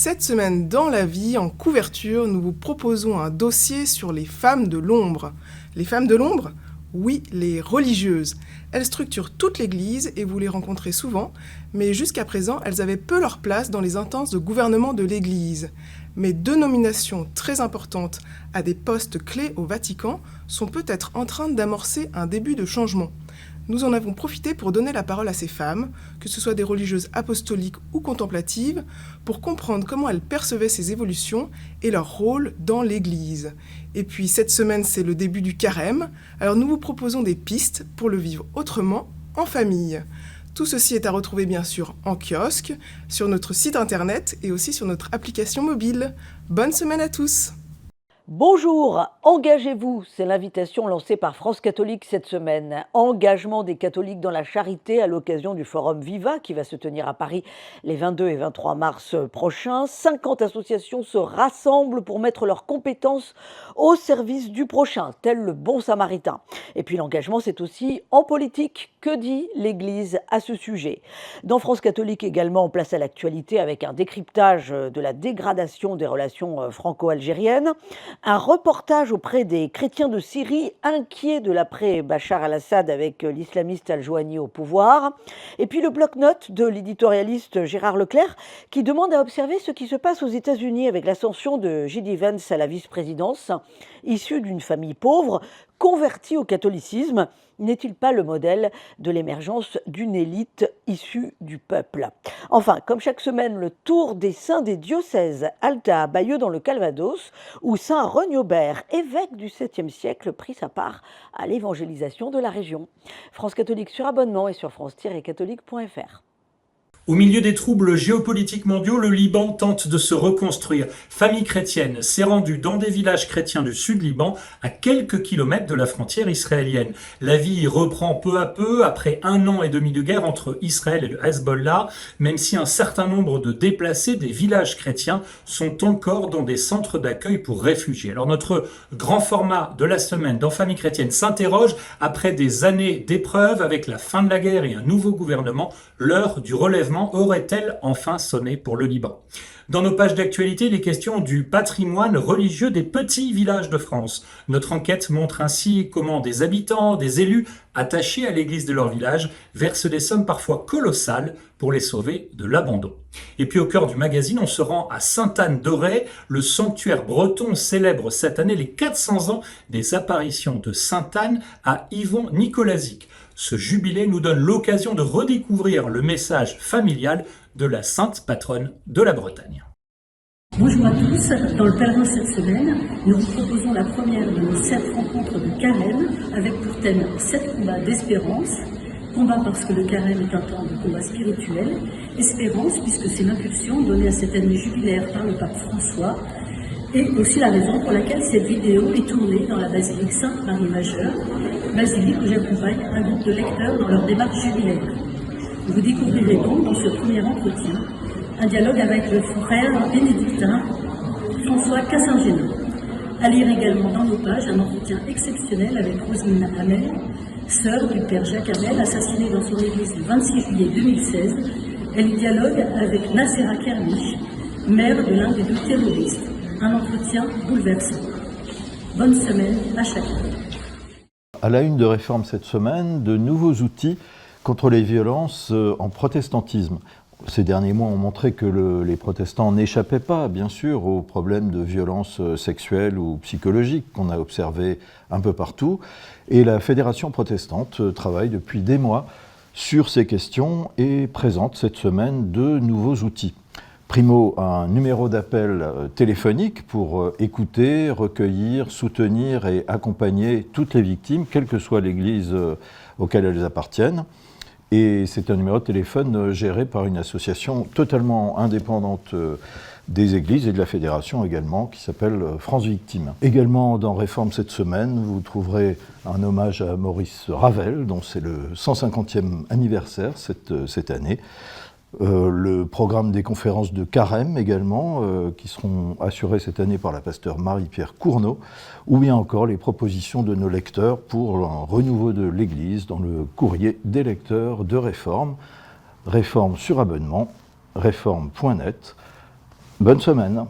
Cette semaine dans la vie, en couverture, nous vous proposons un dossier sur les femmes de l'ombre. Les femmes de l'ombre ? Oui, les religieuses. Elles structurent toute l'Église et vous les rencontrez souvent, mais jusqu'à présent, elles avaient peu leur place dans les instances de gouvernement de l'Église. Mais deux nominations très importantes à des postes clés au Vatican sont peut-être en train d'amorcer un début de changement. Nous en avons profité pour donner la parole à ces femmes, que ce soit des religieuses apostoliques ou contemplatives, pour comprendre comment elles percevaient ces évolutions et leur rôle dans l'Église. Et puis cette semaine, c'est le début du carême, alors nous vous proposons des pistes pour le vivre autrement, en famille. Tout ceci est à retrouver bien sûr en kiosque, sur notre site internet et aussi sur notre application mobile. Bonne semaine à tous! Bonjour, engagez-vous, c'est l'invitation lancée par France Catholique cette semaine. Engagement des catholiques dans la charité à l'occasion du Forum Viva qui va se tenir à Paris les 22 et 23 mars prochains. 50 associations se rassemblent pour mettre leurs compétences au service du prochain, tel le bon samaritain. Et puis l'engagement, c'est aussi en politique. Que dit l'Église à ce sujet ? Dans France Catholique également, on place à l'actualité avec un décryptage de la dégradation des relations franco-algériennes. Un reportage auprès des chrétiens de Syrie inquiets de l'après-Bachar al-Assad avec l'islamiste Al-Jouani au pouvoir. Et puis le bloc-notes de l'éditorialiste Gérard Leclerc qui demande à observer ce qui se passe aux États-Unis avec l'ascension de J.D. Vance à la vice-présidence. Issu d'une famille pauvre, converti au catholicisme, n'est-il pas le modèle de l'émergence d'une élite issue du peuple ? Enfin, comme chaque semaine, le tour des saints des diocèses, Alta à Bayeux dans le Calvados, où saint Rognaubert, évêque du 7e siècle, prit sa part à l'évangélisation de la région. France Catholique sur abonnement et sur france-catholique.fr. Au milieu des troubles géopolitiques mondiaux, le Liban tente de se reconstruire. Famille chrétienne s'est rendue dans des villages chrétiens du sud Liban, à quelques kilomètres de la frontière israélienne. La vie reprend peu à peu après 1 an et demi de guerre entre Israël et le Hezbollah, même si un certain nombre de déplacés des villages chrétiens sont encore dans des centres d'accueil pour réfugiés. Alors notre grand format de la semaine dans Famille chrétienne s'interroge, après des années d'épreuves avec la fin de la guerre et un nouveau gouvernement, l'heure du relèvement aurait-elle enfin sonné pour le Liban ? Dans nos pages d'actualité, les questions du patrimoine religieux des petits villages de France. Notre enquête montre ainsi comment des habitants, des élus attachés à l'église de leur village versent des sommes parfois colossales pour les sauver de l'abandon. Et puis au cœur du magazine, on se rend à Sainte-Anne-d'Auray. Le sanctuaire breton célèbre cette année les 400 ans des apparitions de Sainte-Anne à Yvon Nicolazic. Ce jubilé nous donne l'occasion de redécouvrir le message familial de la sainte patronne de la Bretagne. Bonjour à tous, dans le pèlerin cette semaine, nous vous proposons la première de nos 7 rencontres de carême avec pour thème 7 combats d'espérance. Combat parce que le carême est un temps de combat spirituel, espérance puisque c'est l'impulsion donnée à cette année jubilaire par le pape François, et aussi la raison pour laquelle cette vidéo est tournée dans la basilique Sainte-Marie-Majeure, basilique où j'accompagne un groupe de lecteurs dans leur démarche jubilaire. Vous découvrirez donc dans ce premier entretien un dialogue avec le frère bénédictin François Cassingénin. À lire également dans nos pages un entretien exceptionnel avec Roselyne Hamel, sœur du père Jacques Hamel, assassiné dans son église le 26 juillet 2016. Elle y dialogue avec Nassera Kermiche, mère de l'un des 2 terroristes. Un entretien bouleversant. Bonne semaine à chacun. À la une de Réforme cette semaine, de nouveaux outils contre les violences en protestantisme. Ces derniers mois ont montré que les protestants n'échappaient pas, bien sûr, aux problèmes de violences sexuelles ou psychologiques qu'on a observés un peu partout. Et la Fédération protestante travaille depuis des mois sur ces questions et présente cette semaine de nouveaux outils. Primo, un numéro d'appel téléphonique pour écouter, recueillir, soutenir et accompagner toutes les victimes, quelle que soit l'église auquel elles appartiennent. Et c'est un numéro de téléphone géré par une association totalement indépendante des églises et de la fédération également, qui s'appelle France Victimes. Également dans Réforme cette semaine, vous trouverez un hommage à Maurice Ravel, dont c'est le 150e anniversaire cette année. Le programme des conférences de carême également, qui seront assurées cette année par la pasteure Marie-Pierre Cournot, ou bien encore les propositions de nos lecteurs pour un renouveau de l'Église dans le courrier des lecteurs de Réforme. Réforme sur abonnement, réforme.net. Bonne semaine.